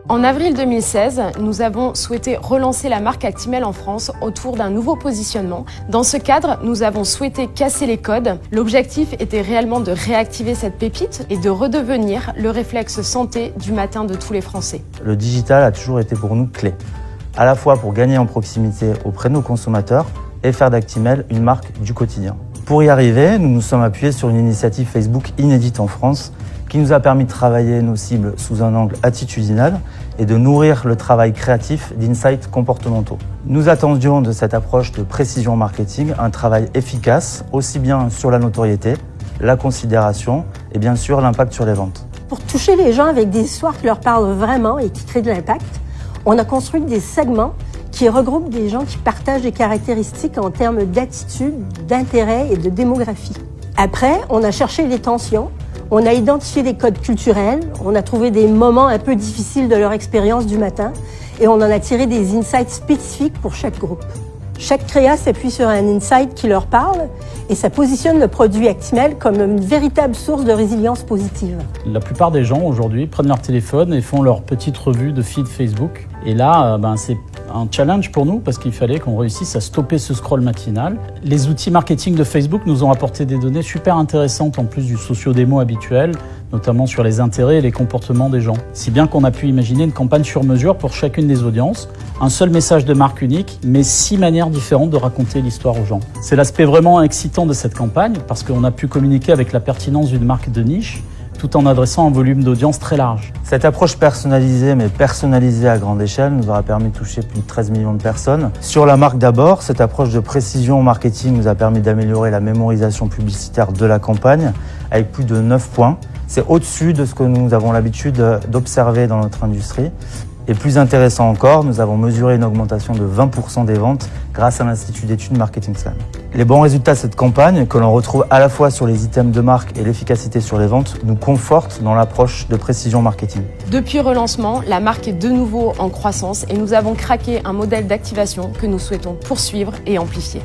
En avril 2016, nous avons souhaité relancer la marque Actimel en France autour d'un nouveau positionnement. Dans ce cadre, nous avons souhaité casser les codes. L'objectif était réellement de réactiver cette pépite et de redevenir le réflexe santé du matin de tous les Français. Le digital a toujours été pour nous clé, à la fois pour gagner en proximité auprès de nos consommateurs et faire d'Actimel une marque du quotidien. Pour y arriver, nous nous sommes appuyés sur une initiative Facebook inédite en France qui nous a permis de travailler nos cibles sous un angle attitudinal et de nourrir le travail créatif d'insights comportementaux. Nous attendions de cette approche de précision marketing un travail efficace, aussi bien sur la notoriété, la considération et bien sûr l'impact sur les ventes. Pour toucher les gens avec des histoires qui leur parlent vraiment et qui créent de l'impact, on a construit des segments qui regroupent des gens qui partagent des caractéristiques en termes d'attitude, d'intérêt et de démographie. Après, on a cherché les tensions. On a identifié des codes culturels, on a trouvé des moments un peu difficiles de leur expérience du matin et on en a tiré des insights spécifiques pour chaque groupe. Chaque créa s'appuie sur un insight qui leur parle et ça positionne le produit Actimel comme une véritable source de résilience positive. La plupart des gens aujourd'hui prennent leur téléphone et font leur petite revue de feed Facebook. Et là, c'est un challenge pour nous parce qu'il fallait qu'on réussisse à stopper ce scroll matinal. Les outils marketing de Facebook nous ont apporté des données super intéressantes en plus du socio-démo habituel, notamment sur les intérêts et les comportements des gens. Si bien qu'on a pu imaginer une campagne sur mesure pour chacune des audiences, un seul message de marque unique, mais 6 manières différentes de raconter l'histoire aux gens. C'est l'aspect vraiment excitant de cette campagne parce qu'on a pu communiquer avec la pertinence d'une marque de niche, tout en adressant un volume d'audience très large. Cette approche personnalisée, mais personnalisée à grande échelle, nous aura permis de toucher plus de 13 millions de personnes. Sur la marque d'abord, cette approche de précision marketing nous a permis d'améliorer la mémorisation publicitaire de la campagne avec plus de 9 points. C'est au-dessus de ce que nous avons l'habitude d'observer dans notre industrie. Et plus intéressant encore, nous avons mesuré une augmentation de 20% des ventes grâce à l'Institut d'études Marketing Slam. Les bons résultats de cette campagne, que l'on retrouve à la fois sur les items de marque et l'efficacité sur les ventes, nous confortent dans l'approche de précision marketing. Depuis relancement, la marque est de nouveau en croissance et nous avons craqué un modèle d'activation que nous souhaitons poursuivre et amplifier.